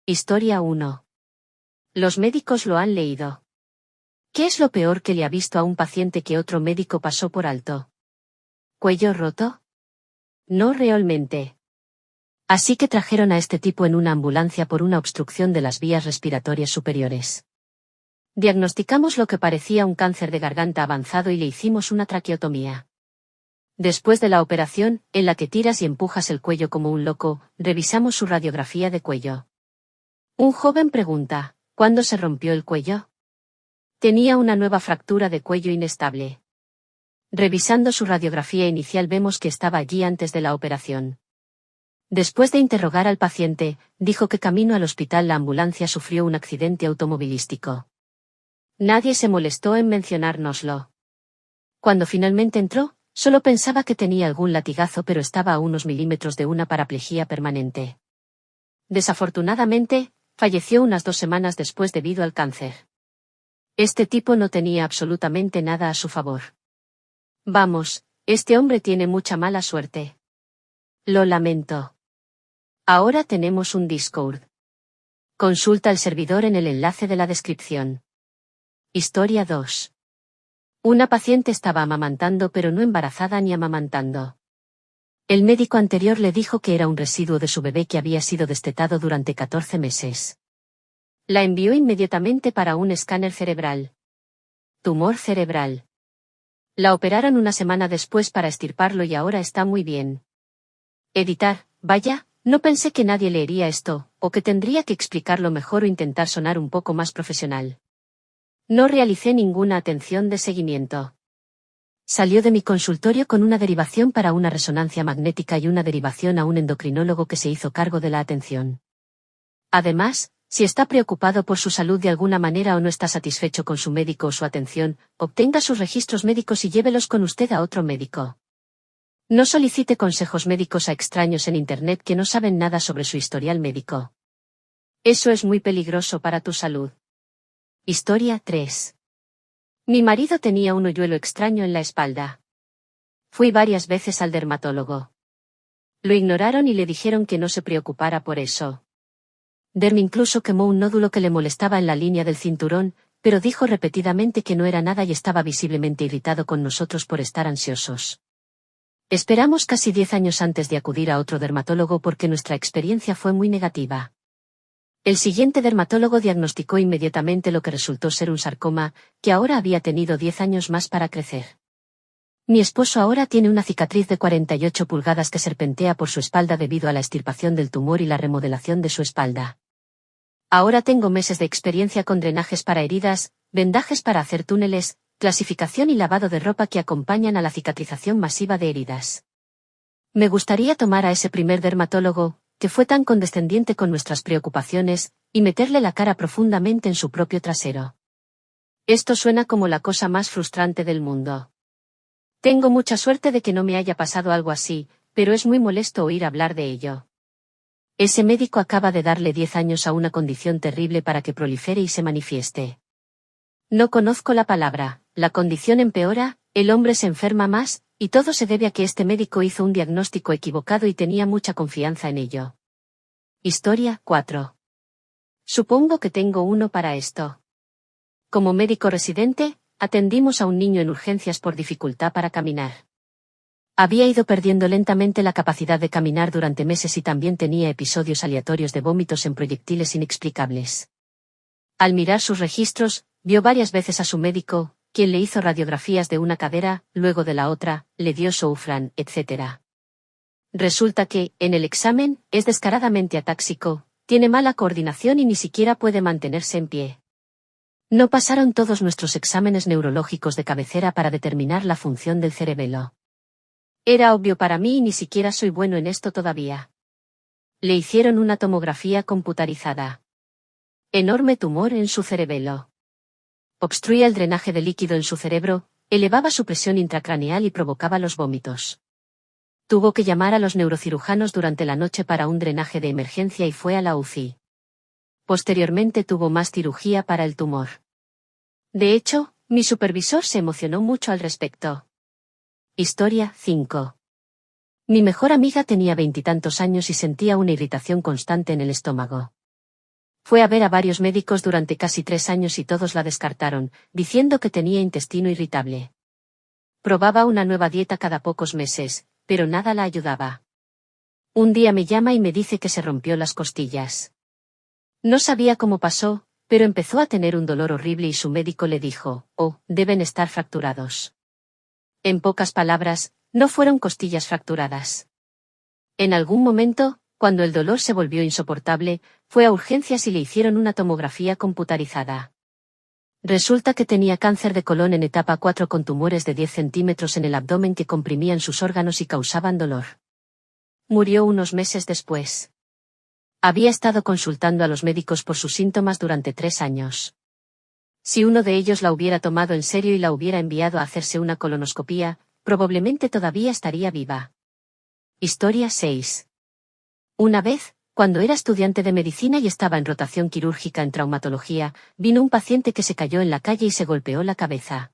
Historia 1. Los médicos lo han leído. ¿Qué es lo peor que le ha visto a un paciente que otro médico pasó por alto? ¿Cuello roto? No realmente. Así que trajeron a este tipo en una ambulancia por una obstrucción de las vías respiratorias superiores. Diagnosticamos lo que parecía un cáncer de garganta avanzado y le hicimos una traqueotomía. Después de la operación, en la que tiras y empujas el cuello como un loco, revisamos su radiografía de cuello. Un joven pregunta, ¿cuándo se rompió el cuello? Tenía una nueva fractura de cuello inestable. Revisando su radiografía inicial vemos que estaba allí antes de la operación. Después de interrogar al paciente, dijo que camino al hospital la ambulancia sufrió un accidente automovilístico. Nadie se molestó en mencionárnoslo. Cuando finalmente entró, solo pensaba que tenía algún latigazo pero estaba a unos milímetros de una paraplegia permanente. Desafortunadamente, falleció unas 2 semanas después debido al cáncer. Este tipo no tenía absolutamente nada a su favor. Vamos, este hombre tiene mucha mala suerte. Lo lamento. Ahora tenemos un Discord. Consulta el servidor en el enlace de la descripción. Historia 2. Una paciente estaba amamantando pero no embarazada ni amamantando. El médico anterior le dijo que era un residuo de su bebé que había sido destetado durante 14 meses. La envió inmediatamente para un escáner cerebral. Tumor cerebral. La operaron una semana después para extirparlo y ahora está muy bien. Editar, vaya, no pensé que nadie leería esto, o que tendría que explicarlo mejor o intentar sonar un poco más profesional. No realicé ninguna atención de seguimiento. Salió de mi consultorio con una derivación para una resonancia magnética y una derivación a un endocrinólogo que se hizo cargo de la atención. Además, si está preocupado por su salud de alguna manera o no está satisfecho con su médico o su atención, obtenga sus registros médicos y llévelos con usted a otro médico. No solicite consejos médicos a extraños en Internet que no saben nada sobre su historial médico. Eso es muy peligroso para tu salud. Historia 3. Mi marido tenía un hoyuelo extraño en la espalda. Fui varias veces al dermatólogo. Lo ignoraron y le dijeron que no se preocupara por eso. Derm incluso quemó un nódulo que le molestaba en la línea del cinturón, pero dijo repetidamente que no era nada y estaba visiblemente irritado con nosotros por estar ansiosos. Esperamos casi 10 años antes de acudir a otro dermatólogo porque nuestra experiencia fue muy negativa. El siguiente dermatólogo diagnosticó inmediatamente lo que resultó ser un sarcoma, que ahora había tenido 10 años más para crecer. Mi esposo ahora tiene una cicatriz de 48 pulgadas que serpentea por su espalda debido a la extirpación del tumor y la remodelación de su espalda. Ahora tengo meses de experiencia con drenajes para heridas, vendajes para hacer túneles, clasificación y lavado de ropa que acompañan a la cicatrización masiva de heridas. Me gustaría tomar a ese primer dermatólogo, que fue tan condescendiente con nuestras preocupaciones, y meterle la cara profundamente en su propio trasero. Esto suena como la cosa más frustrante del mundo. Tengo mucha suerte de que no me haya pasado algo así, pero es muy molesto oír hablar de ello. Ese médico acaba de darle 10 años a una condición terrible para que prolifere y se manifieste. No conozco la palabra, la condición empeora, el hombre se enferma más, y todo se debe a que este médico hizo un diagnóstico equivocado y tenía mucha confianza en ello. Historia 4. Supongo que tengo uno para esto. Como médico residente, atendimos a un niño en urgencias por dificultad para caminar. Había ido perdiendo lentamente la capacidad de caminar durante meses y también tenía episodios aleatorios de vómitos en proyectiles inexplicables. Al mirar sus registros, vio varias veces a su médico, quien le hizo radiografías de una cadera, luego de la otra, le dio Soufran, etc. Resulta que, en el examen, es descaradamente atáxico, tiene mala coordinación y ni siquiera puede mantenerse en pie. No pasaron todos nuestros exámenes neurológicos de cabecera para determinar la función del cerebelo. Era obvio para mí y ni siquiera soy bueno en esto todavía. Le hicieron una tomografía computarizada. Enorme tumor en su cerebelo. Obstruía el drenaje de líquido en su cerebro, elevaba su presión intracraneal y provocaba los vómitos. Tuvo que llamar a los neurocirujanos durante la noche para un drenaje de emergencia y fue a la UCI. Posteriormente tuvo más cirugía para el tumor. De hecho, mi supervisor se emocionó mucho al respecto. Historia 5. Mi mejor amiga tenía 20 y tantos años y sentía una irritación constante en el estómago. Fue a ver a varios médicos durante casi 3 años y todos la descartaron, diciendo que tenía intestino irritable. Probaba una nueva dieta cada pocos meses, pero nada la ayudaba. Un día me llama y me dice que se rompió las costillas. No sabía cómo pasó, pero empezó a tener un dolor horrible y su médico le dijo, oh, deben estar fracturados. En pocas palabras, no fueron costillas fracturadas. En algún momento, cuando el dolor se volvió insoportable, fue a urgencias y le hicieron una tomografía computarizada. Resulta que tenía cáncer de colon en etapa 4 con tumores de 10 centímetros en el abdomen que comprimían sus órganos y causaban dolor. Murió unos meses después. Había estado consultando a los médicos por sus síntomas durante 3 años. Si uno de ellos la hubiera tomado en serio y la hubiera enviado a hacerse una colonoscopía, probablemente todavía estaría viva. Historia 6. Una vez, cuando era estudiante de medicina y estaba en rotación quirúrgica en traumatología, vino un paciente que se cayó en la calle y se golpeó la cabeza.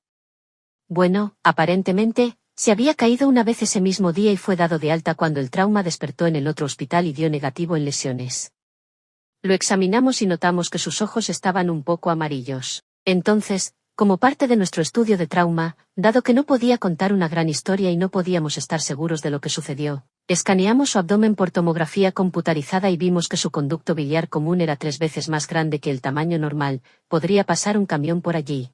Bueno, aparentemente, se había caído una vez ese mismo día y fue dado de alta cuando el trauma despertó en el otro hospital y dio negativo en lesiones. Lo examinamos y notamos que sus ojos estaban un poco amarillos. Entonces, como parte de nuestro estudio de trauma, dado que no podía contar una gran historia y no podíamos estar seguros de lo que sucedió, escaneamos su abdomen por tomografía computarizada y vimos que su conducto biliar común era 3 veces más grande que el tamaño normal, podría pasar un camión por allí.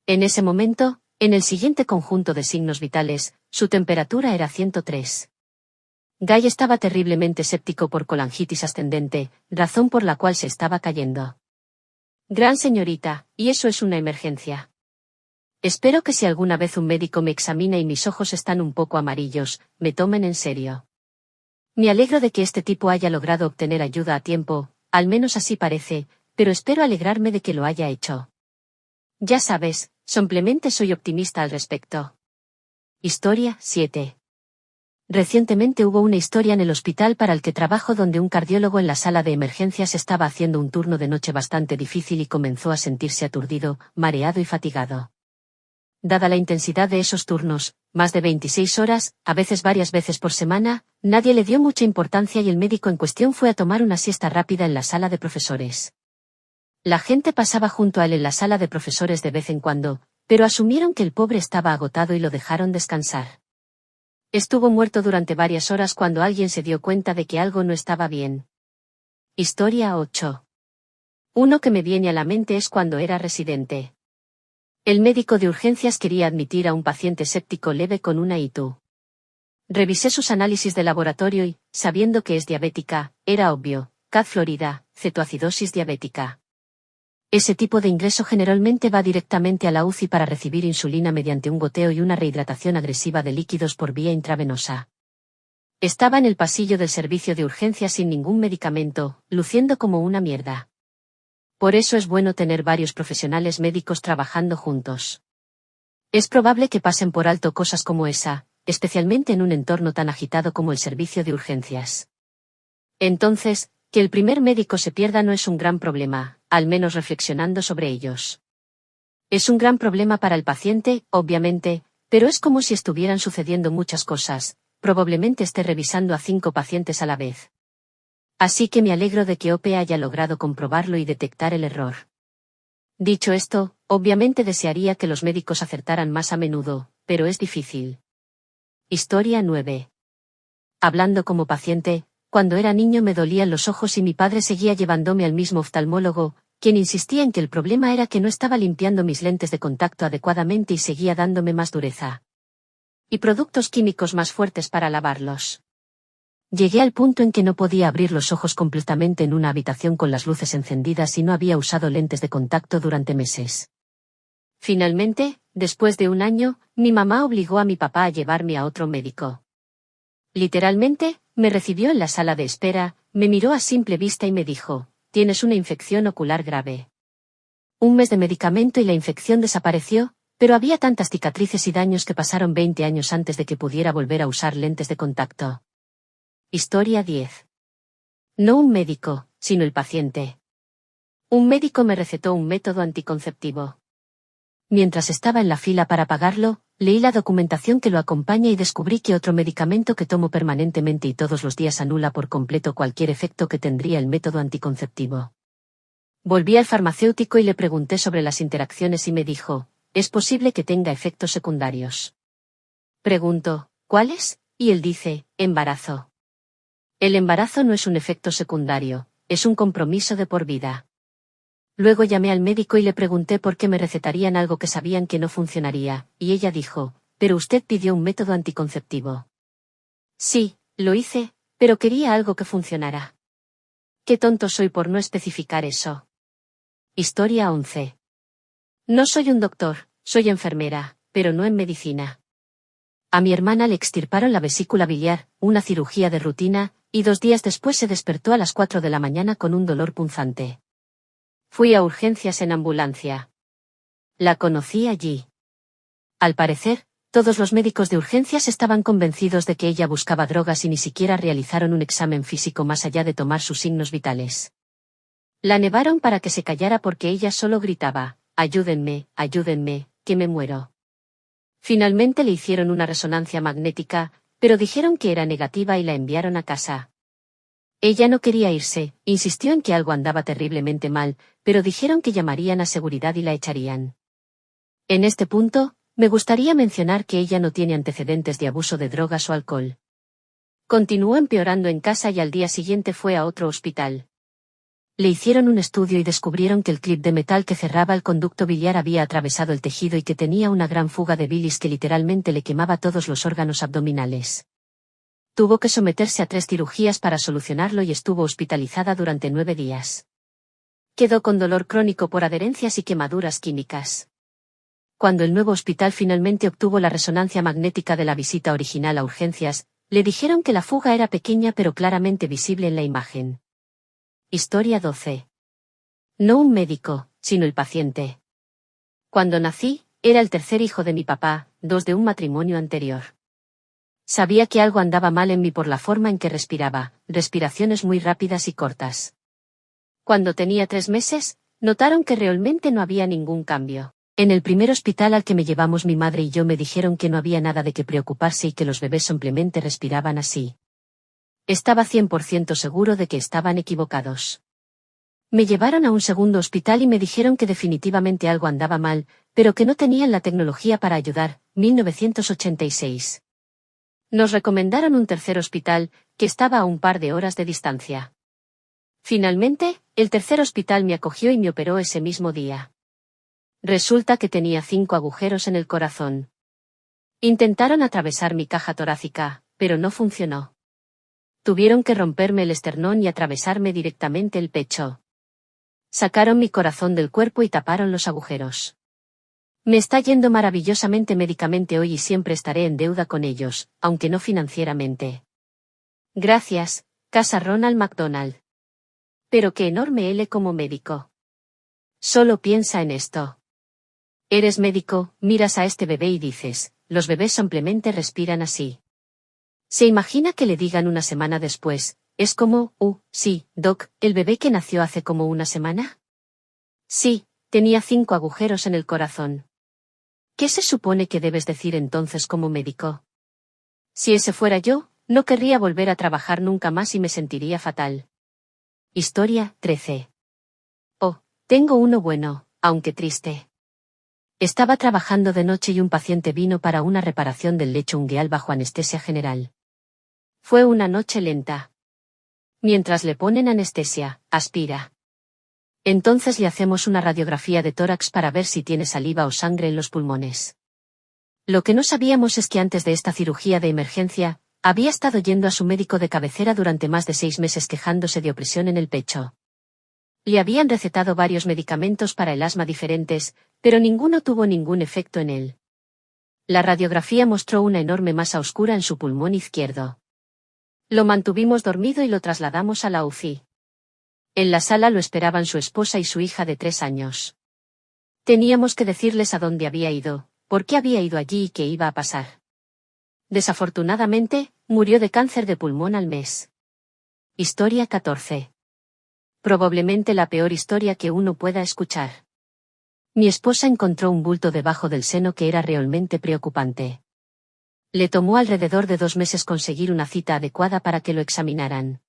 En ese momento, en el siguiente conjunto de signos vitales, su temperatura era 103. Guy estaba terriblemente séptico por colangitis ascendente, razón por la cual se estaba cayendo. Gran señorita, y eso es una emergencia. Espero que si alguna vez un médico me examina y mis ojos están un poco amarillos, me tomen en serio. Me alegro de que este tipo haya logrado obtener ayuda a tiempo, al menos así parece, pero espero alegrarme de que lo haya hecho. Ya sabes, simplemente soy optimista al respecto. Historia 7. Recientemente hubo una historia en el hospital para el que trabajo donde un cardiólogo en la sala de emergencias estaba haciendo un turno de noche bastante difícil y comenzó a sentirse aturdido, mareado y fatigado. Dada la intensidad de esos turnos, más de 26 horas, a veces varias veces por semana, nadie le dio mucha importancia y el médico en cuestión fue a tomar una siesta rápida en la sala de profesores. La gente pasaba junto a él en la sala de profesores de vez en cuando, pero asumieron que el pobre estaba agotado y lo dejaron descansar. Estuvo muerto durante varias horas cuando alguien se dio cuenta de que algo no estaba bien. Historia 8. Uno que me viene a la mente es cuando era residente. El médico de urgencias quería admitir a un paciente séptico leve con una ITU. Revisé sus análisis de laboratorio y, sabiendo que es diabética, era obvio, CAD Florida, cetoacidosis diabética. Ese tipo de ingreso generalmente va directamente a la UCI para recibir insulina mediante un goteo y una rehidratación agresiva de líquidos por vía intravenosa. Estaba en el pasillo del servicio de urgencias sin ningún medicamento, luciendo como una mierda. Por eso es bueno tener varios profesionales médicos trabajando juntos. Es probable que pasen por alto cosas como esa, especialmente en un entorno tan agitado como el servicio de urgencias. Entonces, que el primer médico se pierda no es un gran problema, al menos reflexionando sobre ellos. Es un gran problema para el paciente, obviamente, pero es como si estuvieran sucediendo muchas cosas, probablemente esté revisando a 5 pacientes a la vez. Así que me alegro de que OPE haya logrado comprobarlo y detectar el error. Dicho esto, obviamente desearía que los médicos acertaran más a menudo, pero es difícil. Historia 9. Hablando como paciente, cuando era niño me dolían los ojos y mi padre seguía llevándome al mismo oftalmólogo, quien insistía en que el problema era que no estaba limpiando mis lentes de contacto adecuadamente y seguía dándome más dureza y productos químicos más fuertes para lavarlos. Llegué al punto en que no podía abrir los ojos completamente en una habitación con las luces encendidas y no había usado lentes de contacto durante meses. Finalmente, después de un año, mi mamá obligó a mi papá a llevarme a otro médico. Literalmente, me recibió en la sala de espera, me miró a simple vista y me dijo, «Tienes una infección ocular grave». Un mes de medicamento y la infección desapareció, pero había tantas cicatrices y daños que pasaron 20 años antes de que pudiera volver a usar lentes de contacto. Historia 10. No un médico, sino el paciente. Un médico me recetó un método anticonceptivo. Mientras estaba en la fila para pagarlo, leí la documentación que lo acompaña y descubrí que otro medicamento que tomo permanentemente y todos los días anula por completo cualquier efecto que tendría el método anticonceptivo. Volví al farmacéutico y le pregunté sobre las interacciones y me dijo, es posible que tenga efectos secundarios. Pregunto, ¿cuáles? Y él dice, embarazo. El embarazo no es un efecto secundario, es un compromiso de por vida. Luego llamé al médico y le pregunté por qué me recetarían algo que sabían que no funcionaría, y ella dijo, pero usted pidió un método anticonceptivo. Sí, lo hice, pero quería algo que funcionara. Qué tonto soy por no especificar eso. Historia 11. No soy un doctor, soy enfermera, pero no en medicina. A mi hermana le extirparon la vesícula biliar, una cirugía de rutina, y 2 días después se despertó a las 4 de la mañana con un dolor punzante. Fui a urgencias en ambulancia. La conocí allí. Al parecer, todos los médicos de urgencias estaban convencidos de que ella buscaba drogas y ni siquiera realizaron un examen físico más allá de tomar sus signos vitales. La nevaron para que se callara porque ella solo gritaba, ayúdenme, ayúdenme, que me muero. Finalmente le hicieron una resonancia magnética, pero dijeron que era negativa y la enviaron a casa. Ella no quería irse, insistió en que algo andaba terriblemente mal, pero dijeron que llamarían a seguridad y la echarían. En este punto, me gustaría mencionar que ella no tiene antecedentes de abuso de drogas o alcohol. Continuó empeorando en casa y al día siguiente fue a otro hospital. Le hicieron un estudio y descubrieron que el clip de metal que cerraba el conducto biliar había atravesado el tejido y que tenía una gran fuga de bilis que literalmente le quemaba todos los órganos abdominales. Tuvo que someterse a 3 cirugías para solucionarlo y estuvo hospitalizada durante 9 días. Quedó con dolor crónico por adherencias y quemaduras químicas. Cuando el nuevo hospital finalmente obtuvo la resonancia magnética de la visita original a urgencias, le dijeron que la fuga era pequeña pero claramente visible en la imagen. Historia 12. No un médico, sino el paciente. Cuando nací, era el tercer hijo de mi papá, 2 de un matrimonio anterior. Sabía que algo andaba mal en mí por la forma en que respiraba, respiraciones muy rápidas y cortas. Cuando tenía 3 meses, notaron que realmente no había ningún cambio. En el primer hospital al que me llevamos mi madre y yo me dijeron que no había nada de qué preocuparse y que los bebés simplemente respiraban así. Estaba 100% seguro de que estaban equivocados. Me llevaron a un segundo hospital y me dijeron que definitivamente algo andaba mal, pero que no tenían la tecnología para ayudar, 1986. Nos recomendaron un tercer hospital, que estaba a un par de horas de distancia. Finalmente, el tercer hospital me acogió y me operó ese mismo día. Resulta que tenía 5 agujeros en el corazón. Intentaron atravesar mi caja torácica, pero no funcionó. Tuvieron que romperme el esternón y atravesarme directamente el pecho. Sacaron mi corazón del cuerpo y taparon los agujeros. Me está yendo maravillosamente médicamente hoy y siempre estaré en deuda con ellos, aunque no financieramente. Gracias, Casa Ronald McDonald. Pero qué enorme L como médico. Solo piensa en esto. Eres médico, miras a este bebé y dices, los bebés simplemente respiran así. ¿Se imagina que le digan una semana después, es como, sí, doc, el bebé que nació hace como una semana? Sí, tenía 5 agujeros en el corazón. ¿Qué se supone que debes decir entonces como médico? Si ese fuera yo, no querría volver a trabajar nunca más y me sentiría fatal. Historia 13. Oh, tengo uno bueno, aunque triste. Estaba trabajando de noche y un paciente vino para una reparación del lecho ungueal bajo anestesia general. Fue una noche lenta. Mientras le ponen anestesia, aspira. Entonces le hacemos una radiografía de tórax para ver si tiene saliva o sangre en los pulmones. Lo que no sabíamos es que antes de esta cirugía de emergencia, había estado yendo a su médico de cabecera durante más de 6 meses quejándose de opresión en el pecho. Le habían recetado varios medicamentos para el asma diferentes, pero ninguno tuvo ningún efecto en él. La radiografía mostró una enorme masa oscura en su pulmón izquierdo. Lo mantuvimos dormido y lo trasladamos a la UCI. En la sala lo esperaban su esposa y su hija de 3 años. Teníamos que decirles a dónde había ido, por qué había ido allí y qué iba a pasar. Desafortunadamente, murió de cáncer de pulmón al mes. Historia 14. Probablemente la peor historia que uno pueda escuchar. Mi esposa encontró un bulto debajo del seno que era realmente preocupante. Le tomó alrededor de 2 meses conseguir una cita adecuada para que lo examinaran.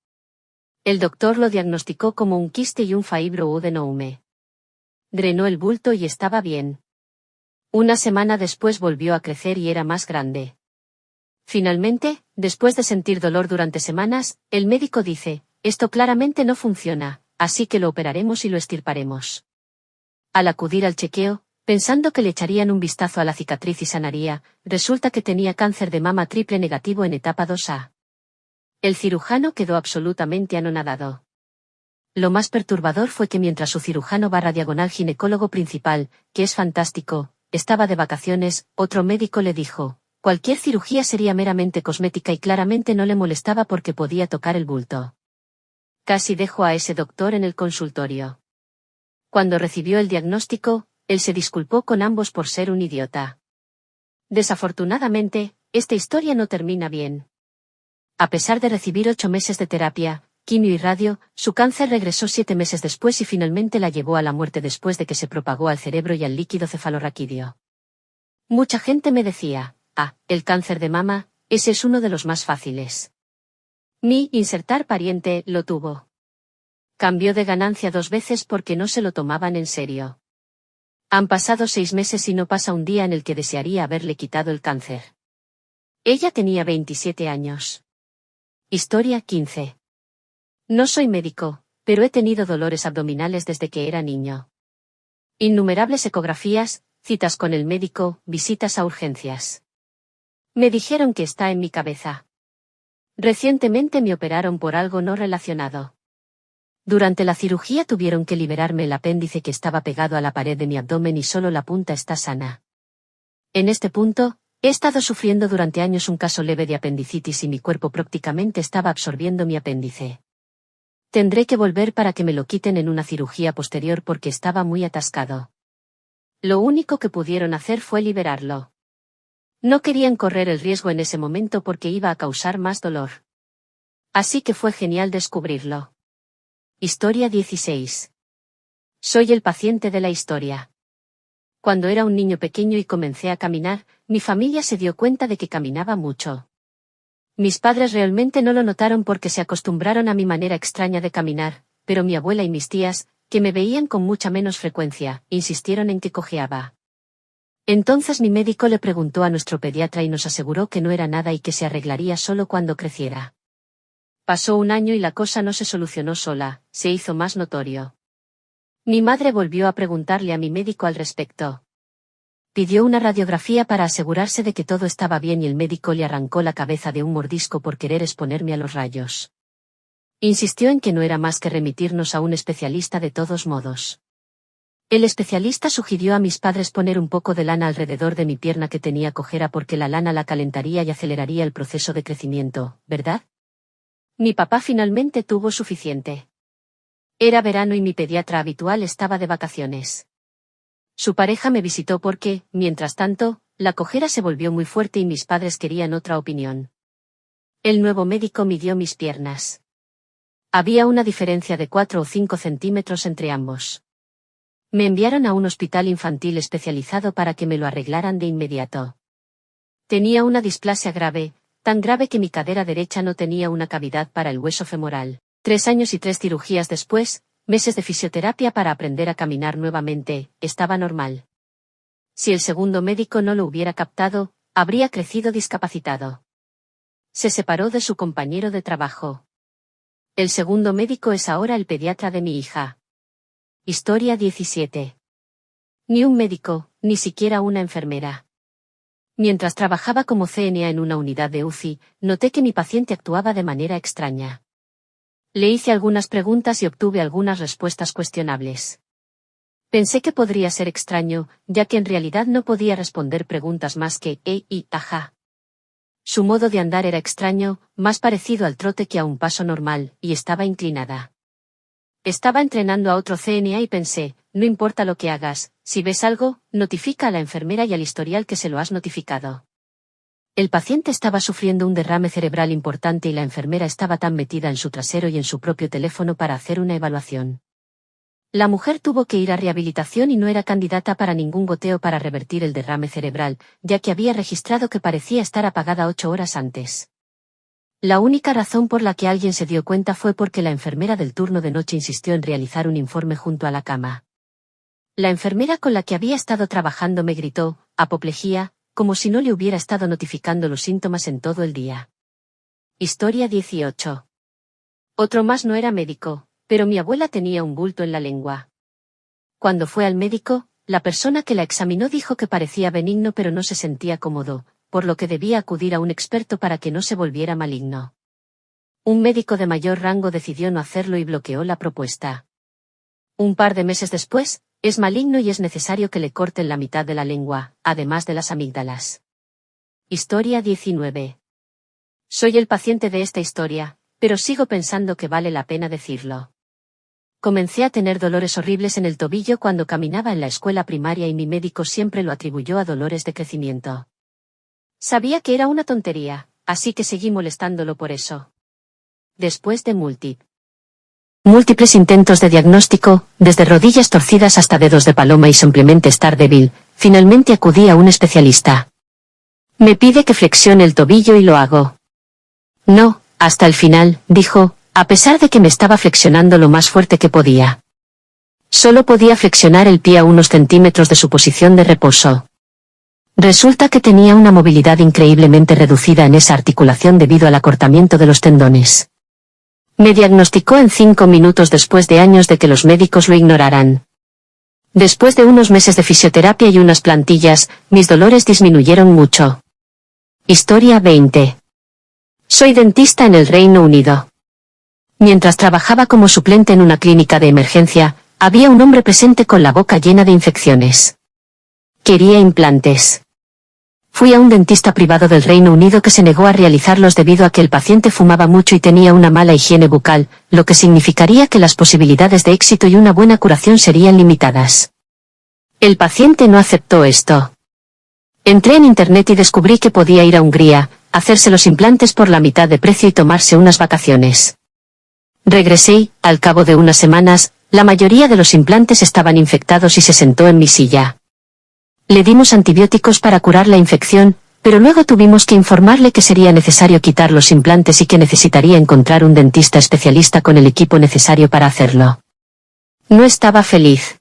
El doctor lo diagnosticó como un quiste y un fibroadenoma. Drenó el bulto y estaba bien. Una semana después volvió a crecer y era más grande. Finalmente, después de sentir dolor durante semanas, el médico dice, esto claramente no funciona, así que lo operaremos y lo extirparemos. Al acudir al chequeo, pensando que le echarían un vistazo a la cicatriz y sanaría, resulta que tenía cáncer de mama triple negativo en etapa 2A. El cirujano quedó absolutamente anonadado. Lo más perturbador fue que mientras su cirujano / ginecólogo principal, que es fantástico, estaba de vacaciones, otro médico le dijo, cualquier cirugía sería meramente cosmética y claramente no le molestaba porque podía tocar el bulto. Casi dejó a ese doctor en el consultorio. Cuando recibió el diagnóstico, él se disculpó con ambos por ser un idiota. Desafortunadamente, esta historia no termina bien. A pesar de recibir 8 meses de terapia, quimio y radio, su cáncer regresó 7 meses después y finalmente la llevó a la muerte después de que se propagó al cerebro y al líquido cefalorraquídeo. Mucha gente me decía, el cáncer de mama, ese es uno de los más fáciles. Mi insertar pariente lo tuvo. Cambió de ganancia 2 veces porque no se lo tomaban en serio. Han pasado 6 meses y no pasa un día en el que desearía haberle quitado el cáncer. Ella tenía 27 años. Historia 15. No soy médico, pero he tenido dolores abdominales desde que era niño. Innumerables ecografías, citas con el médico, visitas a urgencias. Me dijeron que está en mi cabeza. Recientemente me operaron por algo no relacionado. Durante la cirugía tuvieron que liberarme el apéndice que estaba pegado a la pared de mi abdomen y solo la punta está sana. En este punto, he estado sufriendo durante años un caso leve de apendicitis y mi cuerpo prácticamente estaba absorbiendo mi apéndice. Tendré que volver para que me lo quiten en una cirugía posterior porque estaba muy atascado. Lo único que pudieron hacer fue liberarlo. No querían correr el riesgo en ese momento porque iba a causar más dolor. Así que fue genial descubrirlo. Historia 16. Soy el paciente de la historia. Cuando era un niño pequeño y comencé a caminar, mi familia se dio cuenta de que caminaba mucho. Mis padres realmente no lo notaron porque se acostumbraron a mi manera extraña de caminar, pero mi abuela y mis tías, que me veían con mucha menos frecuencia, insistieron en que cojeaba. Entonces mi médico le preguntó a nuestro pediatra y nos aseguró que no era nada y que se arreglaría solo cuando creciera. Pasó un año y la cosa no se solucionó sola, se hizo más notorio. Mi madre volvió a preguntarle a mi médico al respecto. Pidió una radiografía para asegurarse de que todo estaba bien y el médico le arrancó la cabeza de un mordisco por querer exponerme a los rayos. Insistió en que no era más que remitirnos a un especialista de todos modos. El especialista sugirió a mis padres poner un poco de lana alrededor de mi pierna que tenía cojera porque la lana la calentaría y aceleraría el proceso de crecimiento, ¿verdad? Mi papá finalmente tuvo suficiente. Era verano y mi pediatra habitual estaba de vacaciones. Su pareja me visitó porque, mientras tanto, la cojera se volvió muy fuerte y mis padres querían otra opinión. El nuevo médico midió mis piernas. Había una diferencia de 4 o 5 centímetros entre ambos. Me enviaron a un hospital infantil especializado para que me lo arreglaran de inmediato. Tenía una displasia grave, tan grave que mi cadera derecha no tenía una cavidad para el hueso femoral. 3 años y 3 cirugías después, meses de fisioterapia para aprender a caminar nuevamente, estaba normal. Si el segundo médico no lo hubiera captado, habría crecido discapacitado. Se separó de su compañero de trabajo. El segundo médico es ahora el pediatra de mi hija. Historia 17. Ni un médico, ni siquiera una enfermera. Mientras trabajaba como CNA en una unidad de UCI, noté que mi paciente actuaba de manera extraña. Le hice algunas preguntas y obtuve algunas respuestas cuestionables. Pensé que podría ser extraño, ya que en realidad no podía responder preguntas más que y ajá. Su modo de andar era extraño, más parecido al trote que a un paso normal, y estaba inclinada. Estaba entrenando a otro CNA y pensé, no importa lo que hagas, si ves algo, notifica a la enfermera y al historial que se lo has notificado. El paciente estaba sufriendo un derrame cerebral importante y la enfermera estaba tan metida en su trasero y en su propio teléfono para hacer una evaluación. La mujer tuvo que ir a rehabilitación y no era candidata para ningún goteo para revertir el derrame cerebral, ya que había registrado que parecía estar apagada 8 horas antes. La única razón por la que alguien se dio cuenta fue porque la enfermera del turno de noche insistió en realizar un informe junto a la cama. La enfermera con la que había estado trabajando me gritó, apoplejía, como si no le hubiera estado notificando los síntomas en todo el día. Historia 18. Otro más no era médico, pero mi abuela tenía un bulto en la lengua. Cuando fue al médico, la persona que la examinó dijo que parecía benigno pero no se sentía cómodo, por lo que debía acudir a un experto para que no se volviera maligno. Un médico de mayor rango decidió no hacerlo y bloqueó la propuesta. Un par de meses después, es maligno y es necesario que le corten la mitad de la lengua, además de las amígdalas. Historia 19. Soy el paciente de esta historia, pero sigo pensando que vale la pena decirlo. Comencé a tener dolores horribles en el tobillo cuando caminaba en la escuela primaria y mi médico siempre lo atribuyó a dolores de crecimiento. Sabía que era una tontería, así que seguí molestándolo por eso. Después de múltiples intentos de diagnóstico, desde rodillas torcidas hasta dedos de paloma y simplemente estar débil, finalmente acudí a un especialista. Me pide que flexione el tobillo y lo hago. No, hasta el final, dijo, a pesar de que me estaba flexionando lo más fuerte que podía. Solo podía flexionar el pie a unos centímetros de su posición de reposo. Resulta que tenía una movilidad increíblemente reducida en esa articulación debido al acortamiento de los tendones. Me diagnosticó en 5 minutos después de años de que los médicos lo ignoraran. Después de unos meses de fisioterapia y unas plantillas, mis dolores disminuyeron mucho. Historia 20. Soy dentista en el Reino Unido. Mientras trabajaba como suplente en una clínica de emergencia, había un hombre presente con la boca llena de infecciones. Quería implantes. Fui a un dentista privado del Reino Unido que se negó a realizarlos debido a que el paciente fumaba mucho y tenía una mala higiene bucal, lo que significaría que las posibilidades de éxito y una buena curación serían limitadas. El paciente no aceptó esto. Entré en internet y descubrí que podía ir a Hungría, hacerse los implantes por la mitad de precio y tomarse unas vacaciones. Regresé y, al cabo de unas semanas, la mayoría de los implantes estaban infectados y se sentó en mi silla. Le dimos antibióticos para curar la infección, pero luego tuvimos que informarle que sería necesario quitar los implantes y que necesitaría encontrar un dentista especialista con el equipo necesario para hacerlo. No estaba feliz.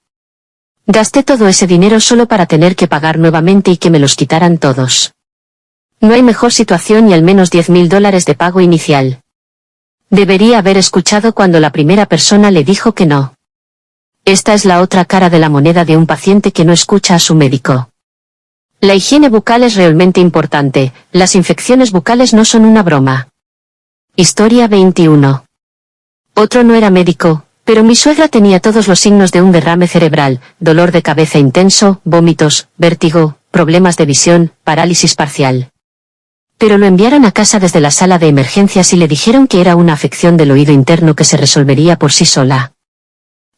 Gasté todo ese dinero solo para tener que pagar nuevamente y que me los quitaran todos. No hay mejor situación y al menos $10.000 de pago inicial. Debería haber escuchado cuando la primera persona le dijo que no. Esta es la otra cara de la moneda de un paciente que no escucha a su médico. La higiene bucal es realmente importante, las infecciones bucales no son una broma. Historia 21. Otro no era médico, pero mi suegra tenía todos los signos de un derrame cerebral, dolor de cabeza intenso, vómitos, vértigo, problemas de visión, parálisis parcial. Pero lo enviaron a casa desde la sala de emergencias y le dijeron que era una afección del oído interno que se resolvería por sí sola.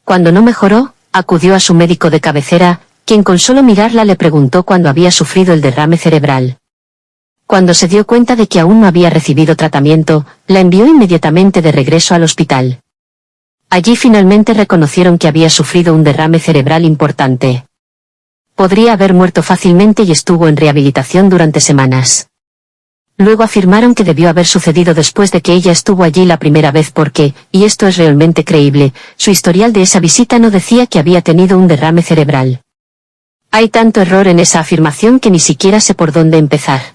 Cuando no mejoró, acudió a su médico de cabecera, quien con solo mirarla le preguntó cuándo había sufrido el derrame cerebral. Cuando se dio cuenta de que aún no había recibido tratamiento, la envió inmediatamente de regreso al hospital. Allí finalmente reconocieron que había sufrido un derrame cerebral importante. Podría haber muerto fácilmente y estuvo en rehabilitación durante semanas. Luego afirmaron que debió haber sucedido después de que ella estuvo allí la primera vez porque, y esto es realmente creíble, su historial de esa visita no decía que había tenido un derrame cerebral. Hay tanto error en esa afirmación que ni siquiera sé por dónde empezar.